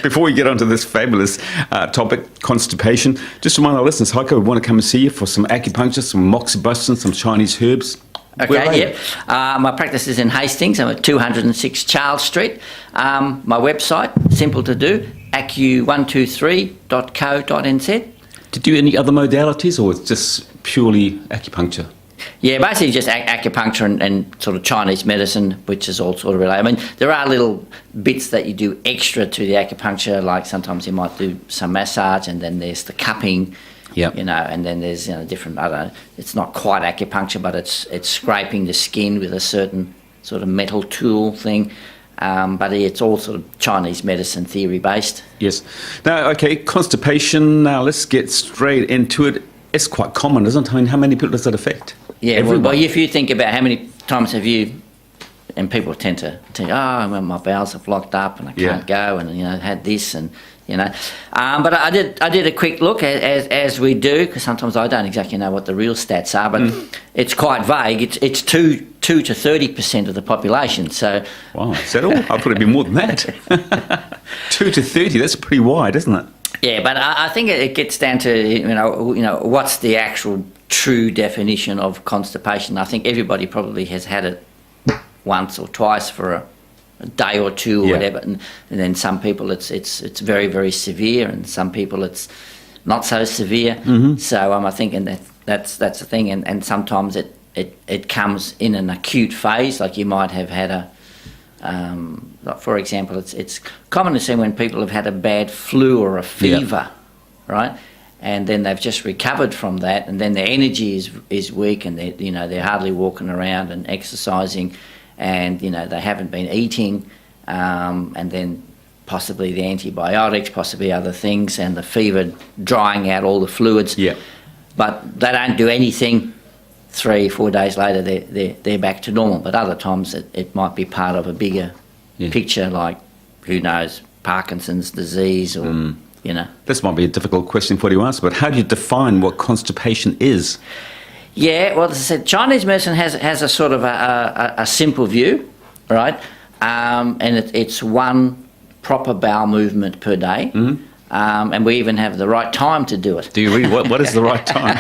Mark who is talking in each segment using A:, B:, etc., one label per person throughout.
A: Before we get onto this fabulous topic, constipation, just remind our listeners, Heiko, we want to come and see you for some acupuncture, some moxibustion, some Chinese herbs.
B: Okay, yeah. My practice is in Hastings. I'm at 206 Charles Street. My website, simple to do, acu123.co.nz.
A: Do you do any other modalities, or it's just purely acupuncture?
B: Yeah, basically just acupuncture and sort of Chinese medicine, which is all sort of related. I mean, there are little bits that you do extra to the acupuncture, like sometimes you might do some massage, and then there's the cupping, you know, and then there's, you know, different, I don't know, it's not quite acupuncture, but it's scraping the skin with a certain sort of metal tool thing. But it's all sort of Chinese medicine theory based.
A: Yes. Now, okay, constipation, now let's get straight into it. It's quite common, isn't it? I mean, how many people does that affect?
B: Yeah, well, if you think about how many times have you, and people tend to think, oh, well, my bowels have locked up and I can't go, and, you know, had this, and, you know. But I did a quick look, as we do, because sometimes I don't exactly know what the real stats are, but it's quite vague. It's 2 to 30% of the population. So,
A: wow, is that all? I thought it'd be more than that. 2 to 30, that's pretty wide, isn't it?
B: Yeah, but I think it gets down to, you know, what's the actual true definition of constipation. I think everybody probably has had it once or twice for a day or two or whatever, and then some people it's very, very severe, and some people it's not so severe. So I think that's the thing, and sometimes it comes in an acute phase, like you might have had a. Like for example, it's common to see when people have had a bad flu or a fever, right? And then they've just recovered from that, and then their energy is weak, and they're hardly walking around and exercising, and they haven't been eating, and then possibly the antibiotics, possibly other things, and the fever drying out all the fluids. Yeah. But they don't do anything. 3-4 days later, they're back to normal. But other times, it might be part of a bigger picture, like, who knows, Parkinson's disease, or
A: This might be a difficult question for you to answer, but how do you define what constipation is?
B: Yeah, well, as I said, Chinese medicine has a sort of a simple view, right? And it's one proper bowel movement per day. And we even have the right time to do it.
A: Do you really? What is the right time?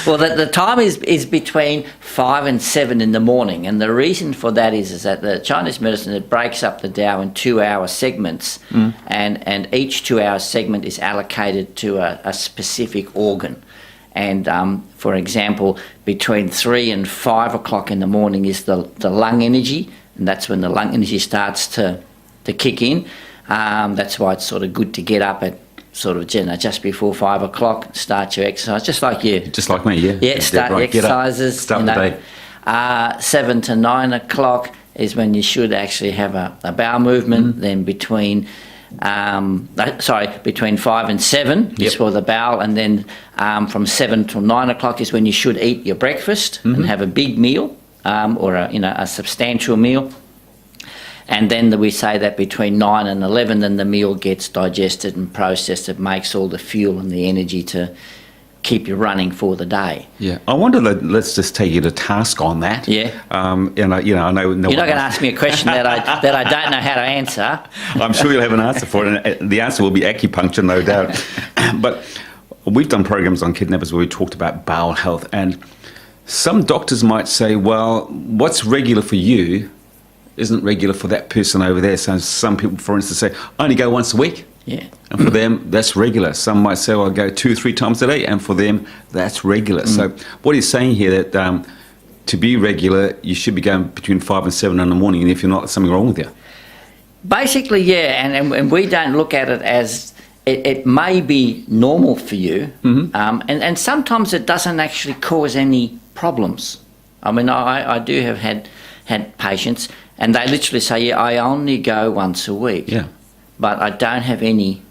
B: Well, the time is between 5 and 7 in the morning, and the reason for that is that the Chinese medicine, it breaks up the Tao in 2-hour segments, and each 2-hour segment is allocated to a specific organ. And for example, between 3 and 5 o'clock in the morning is the lung energy, and that's when the lung energy starts to kick in. That's why it's sort of good to get up at sort of just before 5 o'clock, start your exercise, just like you.
A: Just like me, yeah.
B: Yeah, start your exercises.
A: Start the day.
B: 7 to 9 o'clock is when you should actually have a bowel movement. Then between 5 and 7 is for the bowel, and then from 7 till 9 o'clock is when you should eat your breakfast and have a big meal, or a substantial meal. And then we say that between 9 and 11, then the meal gets digested and processed. It makes all the fuel and the energy to keep you running for the day.
A: Yeah, I wonder. Let's just take you to task on that.
B: Yeah.
A: And I know.
B: You're not going to ask me a question that I don't know how to answer.
A: I'm sure you'll have an answer for it, and the answer will be acupuncture, no doubt. But we've done programs on kidnappers where we talked about bowel health, and some doctors might say, well, what's regular for you isn't regular for that person over there. So some people, for instance, say, I only go once a week.
B: Yeah.
A: And for them, that's regular. Some might say, well, I go 2 or 3 times a day, and for them, that's regular. So what he's saying here, that to be regular, you should be going between 5 and 7 in the morning, and if you're not, there's something wrong with you.
B: Basically, yeah, and we don't look at it as it may be normal for you, and sometimes it doesn't actually cause any problems. I mean, I do have had patients, and they literally say, yeah, I only go once a week, but I don't have any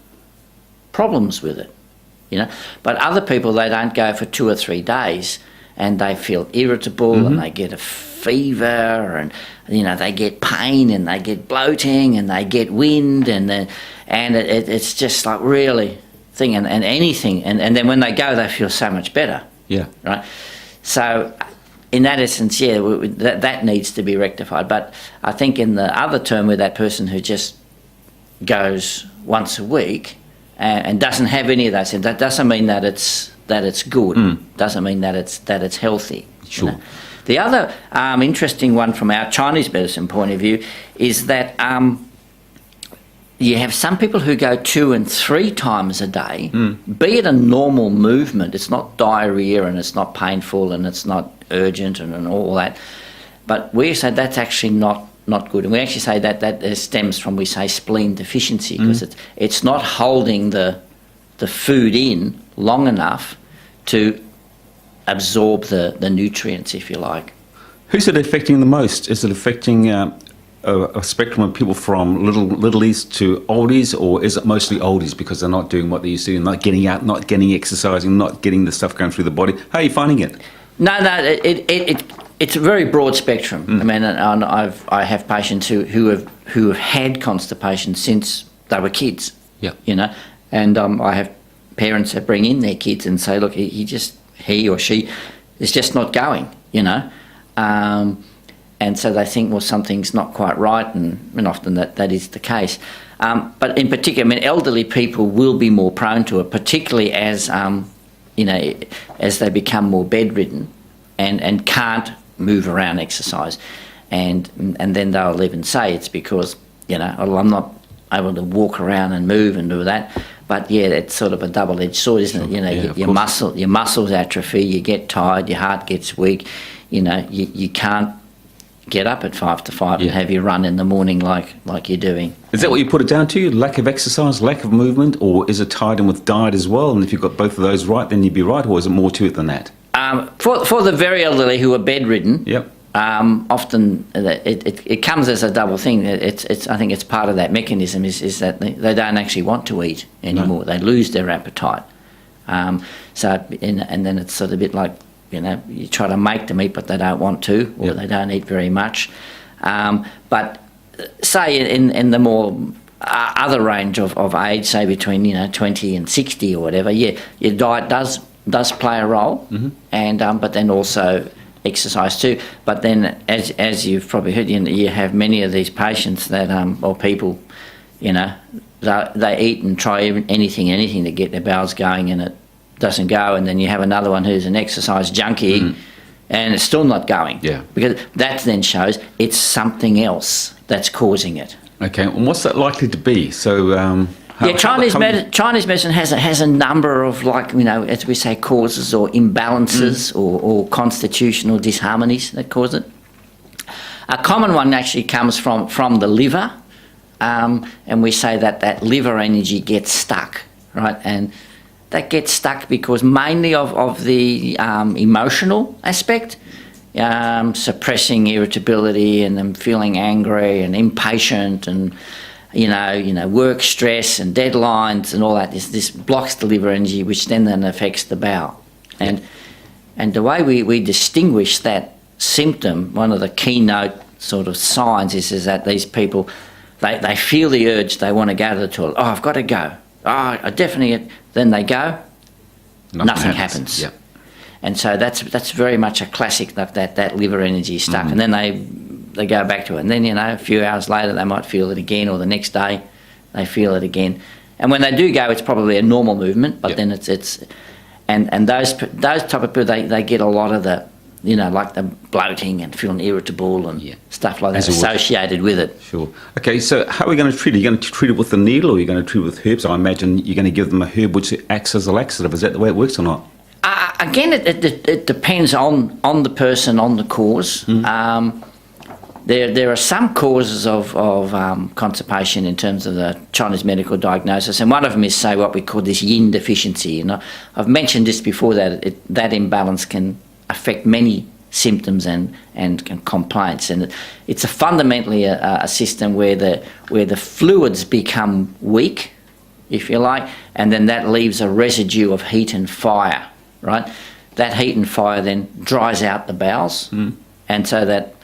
B: problems with it, But other people, they don't go for 2 or 3 days, and they feel irritable, and they get a fever, and they get pain, and they get bloating, and they get wind, and it's just like really thing, and anything, and then when they go, they feel so much better.
A: Yeah.
B: Right. So in that essence, yeah, that needs to be rectified. But I think in the other term, where that person who just goes once a week and doesn't have any of those, that doesn't mean that it's good. Doesn't mean that it's healthy.
A: Sure.
B: You know? The other interesting one from our Chinese medicine point of view is that you have some people who go 2 and 3 times a day, be it a normal movement. It's not diarrhea and it's not painful and it's not urgent and all that. But we say that's actually not good. And we actually say that stems from, we say, spleen deficiency, because it's not holding the food in long enough to absorb the nutrients, if you like.
A: Who's it affecting the most? Is it affecting a spectrum of people from littlies to oldies, or is it mostly oldies because they're not doing what they used to do, not getting out, not getting exercising, not getting the stuff going through the body? How are you finding it?
B: No, it's a very broad spectrum. I mean, and I have patients who have had constipation since they were kids.
A: Yeah.
B: You know, and I have parents that bring in their kids and say, look, he or she is just not going. You know. And so they think, well, something's not quite right, and often that is the case. But in particular, I mean, elderly people will be more prone to it, particularly as as they become more bedridden and can't move around, exercise, and then they'll even say it's because well, I'm not able to walk around and move and do that. But yeah, it's sort of a double-edged sword, isn't it? You know, your muscles atrophy, you get tired, your heart gets weak. You know, you can't get up at 5 to 5 and have your run in the morning like you're doing.
A: Is that what you put it down to? Lack of exercise, lack of movement, or is it tied in with diet as well? And if you've got both of those right, then you'd be right, or is it more to it than that?
B: For the very elderly who are bedridden,
A: yep.
B: Often it comes as a double thing. I think it's part of that mechanism is that they don't actually want to eat anymore. No. They lose their appetite. And then it's sort of a bit like, you try to make them eat, but they don't want to, or they don't eat very much. But say in the more other range of age, say between 20 and 60 or whatever, your diet does play a role, and but then also exercise too. But then, as you've probably heard, you have many of these patients that or people, they eat and try anything to get their bowels going, and it doesn't go, and then you have another one who's an exercise junkie and it's still not going. Yeah. Because that then shows it's something else that's causing it.
A: Okay, and what's that likely to be? So
B: Chinese medicine has a number of, as we say, causes or imbalances or constitutional disharmonies that cause it. A common one actually comes from the liver, and we say that liver energy gets stuck, right? And that gets stuck because mainly of the emotional aspect, suppressing irritability and them feeling angry and impatient and work stress and deadlines and all that. This blocks the liver energy, which then affects the bowel. And the way we distinguish that symptom, one of the keynote sort of signs is that these people, they feel the urge, they want to go to the toilet. Oh, I've got to go. Oh, I definitely. Then they go, nothing happens. Yep. And so that's very much a classic, that liver energy is stuck. And then they go back to it. And then, a few hours later, they might feel it again, or the next day they feel it again. And when they do go, it's probably a normal movement, but then it's and those type of people, they get a lot of the, like the bloating and feeling irritable and stuff like that associated with it.
A: Sure. Okay, so how are we going to treat it? Are you going to treat it with the needle, or are you going to treat it with herbs? I imagine you're going to give them a herb which acts as a laxative. Is that the way it works or not?
B: Again, it depends on the person, on the cause. There are some causes of constipation in terms of the Chinese medical diagnosis, and one of them is, say, what we call this yin deficiency. I've mentioned this before, that imbalance can affect many symptoms and complaints, and it's fundamentally a system where the fluids become weak, if you like, and then that leaves a residue of heat and fire, right? That heat and fire then dries out the bowels, and so that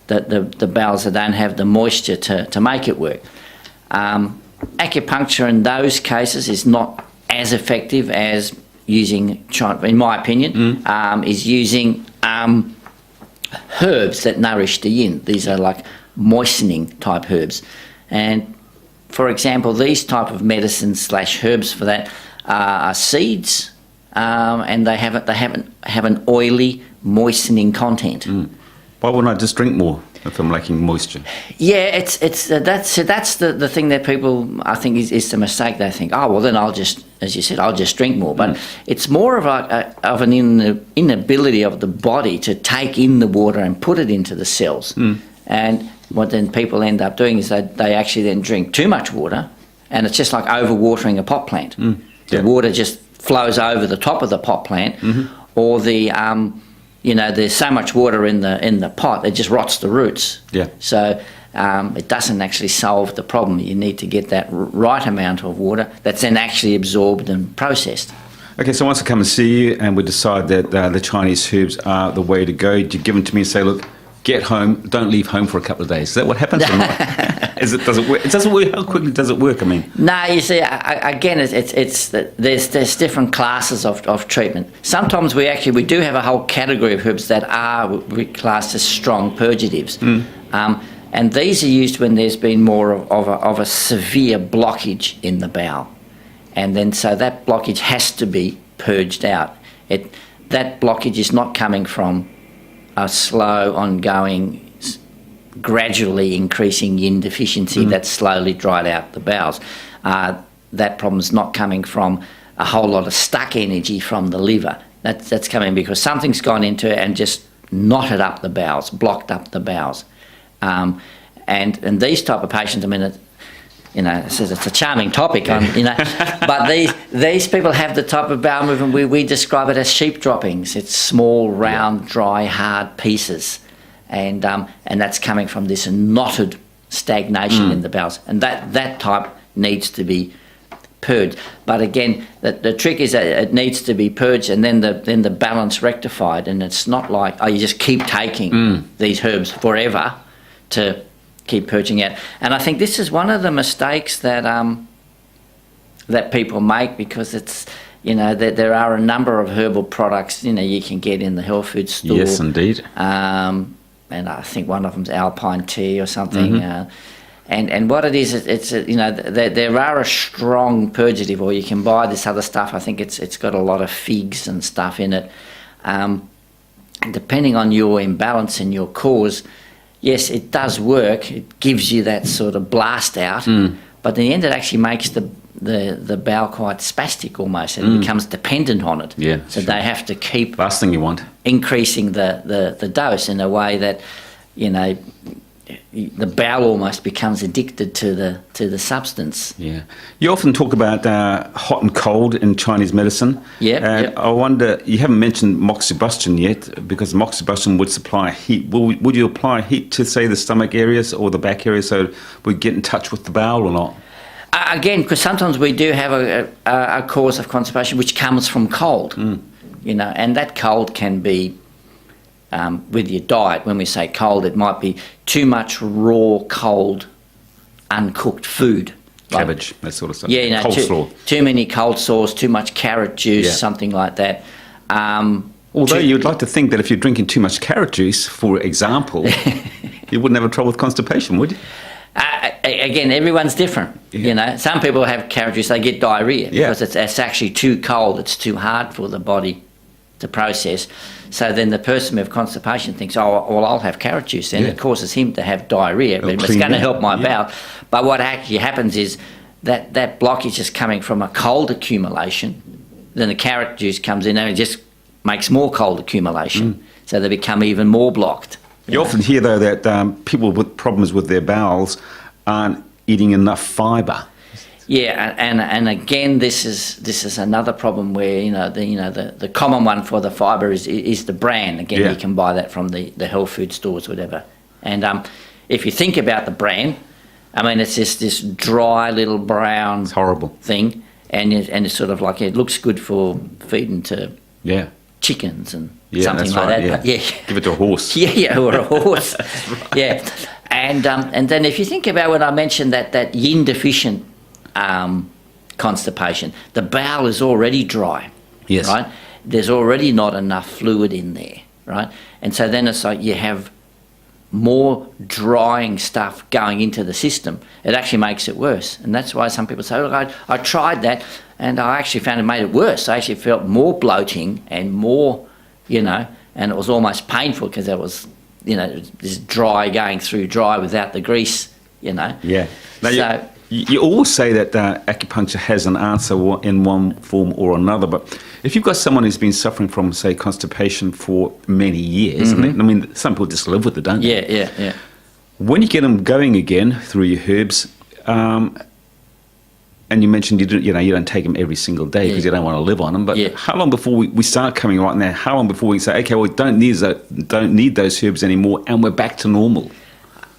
B: the bowels that don't have the moisture to make it work. Acupuncture in those cases is not as effective as using, in my opinion, is using herbs that nourish the yin. These are like moistening type herbs. And for example, these type of medicines / herbs for that are seeds, and they have an oily, moistening content.
A: Why wouldn't I just drink more if I'm lacking moisture?
B: Yeah, that's the thing that people, I think, is the mistake. They think, oh well, then I'll just, as you said, I'll just drink more. But it's more of an inability of the body to take in the water and put it into the cells. And what then people end up doing is they actually then drink too much water, and it's just like overwatering a pot plant. The water just flows over the top of the pot plant, or there's so much water in the pot it just rots the roots. So it doesn't actually solve the problem. You need to get that right amount of water that's then actually absorbed and processed.
A: Okay, so once I come and see you and we decide that the Chinese herbs are the way to go, do you give them to me and say, look, get home, don't leave home for a couple of days? Is that what happens or not? Does it work? It doesn't work. How quickly does it work? I mean,
B: no. You see, again, there's different classes of treatment. Sometimes we do have a whole category of herbs that are classed as strong purgatives, and these are used when there's been more of a severe blockage in the bowel, and then so that blockage has to be purged out. That blockage is not coming from a slow, ongoing, gradually increasing yin deficiency that's slowly dried out the bowels. That problem is not coming from a whole lot of stuck energy from the liver. That's coming because something's gone into it and just knotted up the bowels, blocked up the bowels. And these type of patients, I mean, it's a charming topic, but these people have the type of bowel movement we describe it as sheep droppings. It's small, round, dry, hard pieces, and that's coming from this knotted stagnation in the bowels, and that type needs to be purged. But again, the trick is that it needs to be purged and then the balance rectified, and it's not like you just keep taking these herbs forever to keep purging out. And I think this is one of the mistakes that people make, because it's there are a number of herbal products you can get in the health food store.
A: Yes, indeed.
B: And I think one of them's Alpine tea or something. And what it is, it's there are a strong purgative, or you can buy this other stuff. I think it's got a lot of figs and stuff in it. Depending on your imbalance and your cause, yes, it does work. It gives you that sort of blast out, but in the end, it actually makes the bowel quite spastic almost, and it becomes dependent on it.
A: Yeah,
B: so they have to keep
A: last thing you want
B: increasing the dose in a way that the bowel almost becomes addicted to the substance.
A: Yeah, you often talk about hot and cold in Chinese medicine.
B: Yeah,
A: I wonder, you haven't mentioned moxibustion yet, because moxibustion would supply heat. Would you apply heat to, say, the stomach areas or the back area, so we get in touch with the bowel or not?
B: Again, because sometimes we do have a cause of constipation which comes from cold, and that cold can be with your diet. When we say cold, it might be too much raw, cold, uncooked food.
A: Cabbage, that sort of stuff.
B: Yeah,
A: coleslaw.
B: Too many cold sauce, too much carrot juice, something like that.
A: Although you'd like to think that if you're drinking too much carrot juice, for example, you wouldn't have trouble with constipation, would you?
B: Again, everyone's different. Some people have carrot juice, they get diarrhea because it's actually too cold, it's too hard for the body to process. So then the person with constipation thinks, oh, well, I'll have carrot juice then. It causes him to have diarrhea, but it's going to help my bowel. But what actually happens is that blockage is coming from a cold accumulation. Then the carrot juice comes in and it just makes more cold accumulation. So they become even more blocked.
A: You often hear, though, that people with problems with their bowels aren't eating enough fibre.
B: Yeah, and again, this is another problem where the common one for the fibre is the bran. Again, you can buy that from the health food stores, whatever. And if you think about the bran, I mean, it's just this dry little brown,
A: it's horrible
B: thing, and it's sort of like it looks good for feeding to chickens and something like that. But
A: give it to a horse.
B: Or a horse. Right. And then if you think about when I mentioned that yin deficient constipation, the bowel is already dry.
A: Yes.
B: Right. There's already not enough fluid in there. Right. And so then it's like you have more drying stuff going into the system. It actually makes it worse. And that's why some people say, look, I tried that and I actually found it made it worse. I actually felt more bloating and more, and it was almost painful because it was, this dry going through dry without the grease,
A: Yeah. Now,
B: So,
A: you always say that acupuncture has an answer in one form or another, but if you've got someone who's been suffering from, say, constipation for many years, some people just live with it, don't they?
B: yeah.
A: When you get them going again through your herbs, and you mentioned you don't take them every single day because you don't want to live on them, but how long before we start coming right now? How long before we say, okay, well, we don't need those herbs anymore, and we're back to normal?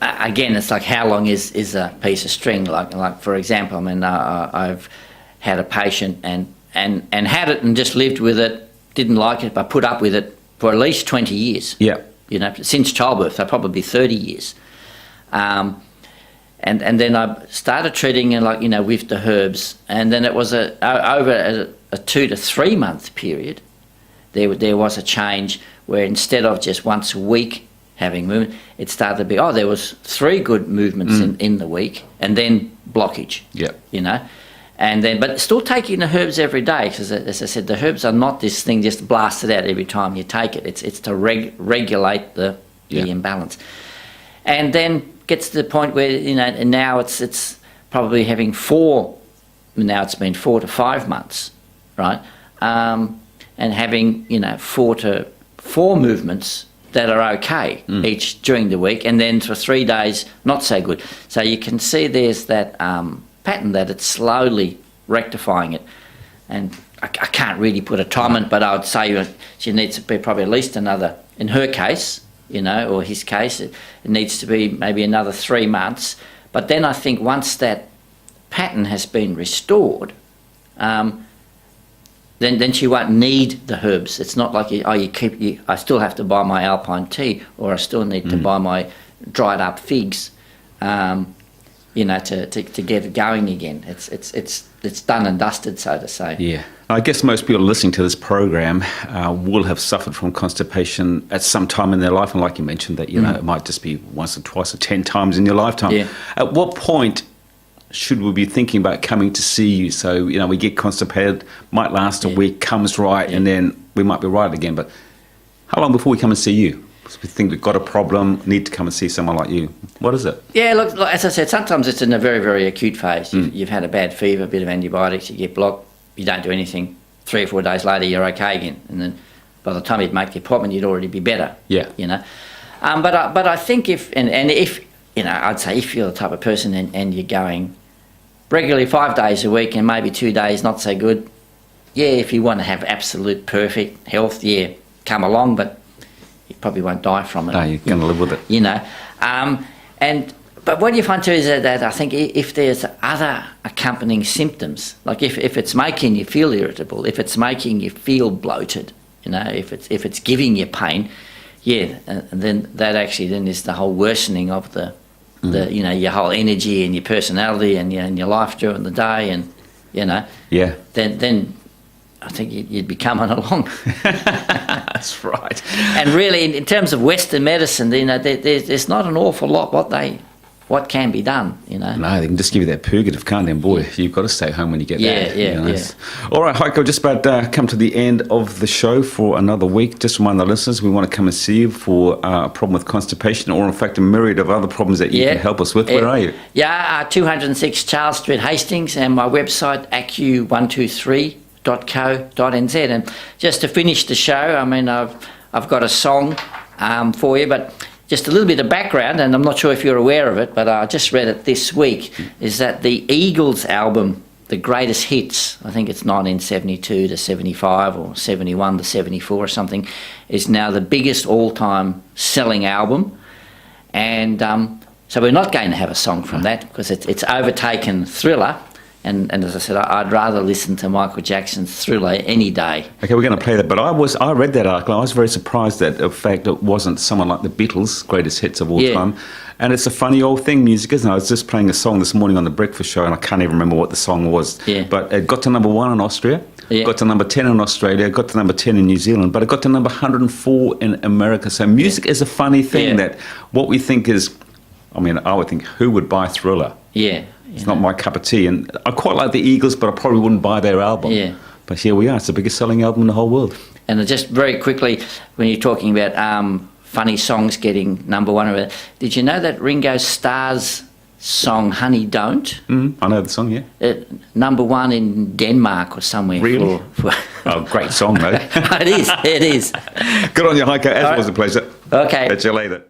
B: Again, it's like how long is a piece of string? Like for example, I've had a patient and had it and just lived with it, didn't like it, but put up with it for at least 20 years.
A: Yeah.
B: Since childbirth, so probably 30 years. And then I started treating it with the herbs, and then it was over a 2 to 3 month period. There was a change where instead of just once a week having movement, it started to be, there was 3 good movements in the week, and then blockage.
A: Yeah.
B: And then, but still taking the herbs every day, because as I said, the herbs are not this thing just blasted out every time you take it. It's to regulate the imbalance. And then gets to the point where, and now it's probably having 4, now it's been 4 to 5 months, right? And having, 4 to 4 movements that are okay each during the week, and then for 3 days not so good. So you can see there's that pattern that it's slowly rectifying it. And I can't really put a time on it, but I would say she needs to be probably at least another, in her case, or his case, it needs to be maybe another 3 months. But then I think once that pattern has been restored, then she won't need the herbs. It's not like I still have to buy my alpine tea, or I still need to buy my dried up figs, to get it going again. It's done and dusted, so to say.
A: Yeah. I guess most people listening to this program will have suffered from constipation at some time in their life, and like you mentioned, that it might just be once or twice or 10 times in your lifetime.
B: Yeah.
A: At what point should we be thinking about coming to see you? So, we get constipated, might last a week, comes right, and then we might be right again. But how long before we come and see you? Because we think we've got a problem, need to come and see someone like you. What is it?
B: Yeah, look, as I said, sometimes it's in a very, very acute phase. You've had a bad fever, a bit of antibiotics, you get blocked, you don't do anything. 3 or 4 days later, you're okay again. And then by the time you'd make the appointment, you'd already be better.
A: Yeah.
B: But I think if I'd say if you're the type of person and you're going regularly 5 days a week and maybe 2 days not so good, if you want to have absolute perfect health, come along, but you probably won't die from it.
A: No, you're going to live with it.
B: But what you find too is that I think if there's other accompanying symptoms, like if it's making you feel irritable, if it's making you feel bloated, if it's giving you pain, and then that actually then is the whole worsening of the your whole energy and your personality and your life during the day, and then I think you'd be coming along.
A: That's right.
B: And really, in terms of Western medicine, there's not an awful lot what can be done,
A: No, they can just give you that purgative, can't they? And boy, you've got to stay home when you get that.
B: Yeah.
A: All right, Heiko, just about come to the end of the show for another week. Just remind the listeners, we want to come and see you for a problem with constipation, or in fact a myriad of other problems that you can help us with. Where are you?
B: 206 Charles Street, Hastings, and my website, acu123.co.nz. And just to finish the show, I've got a song for you, but just a little bit of background, and I'm not sure if you're aware of it, but I just read it this week, is that the Eagles album, The Greatest Hits, I think it's 1972 to 75 or 71 to 74 or something, is now the biggest all-time selling album. And so we're not going to have a song from that because it's overtaken Thriller. And as I said, I'd rather listen to Michael Jackson's Thriller any day.
A: Okay, we're going to play that. But I read that article. I was very surprised that, in fact, it wasn't someone like the Beatles' greatest hits of all time. And it's a funny old thing, music, isn't it? I was just playing a song this morning on the breakfast show, and I can't even remember what the song was.
B: Yeah.
A: But it got to #1 in Austria.
B: Yeah.
A: got to number 10 in Australia, got to number 10 in New Zealand, but it got to number 104 in America. So music is a funny thing
B: Yeah.
A: that what we think is, I mean, I would think, who would buy Thriller?
B: Yeah.
A: It's not my cup of tea. And I quite like the Eagles, but I probably wouldn't buy their album.
B: Yeah.
A: But here we are. It's the biggest selling album in the whole world.
B: And just very quickly, when you're talking about funny songs getting number one, did you know that Ringo Starr's song "Honey Don't"
A: I know the song, yeah.
B: number one in Denmark or somewhere?
A: Really?
B: For
A: Oh, great song, though.
B: It is. It is.
A: Good on you, Heiko. As was a pleasure.
B: Okay.
A: Catch you later.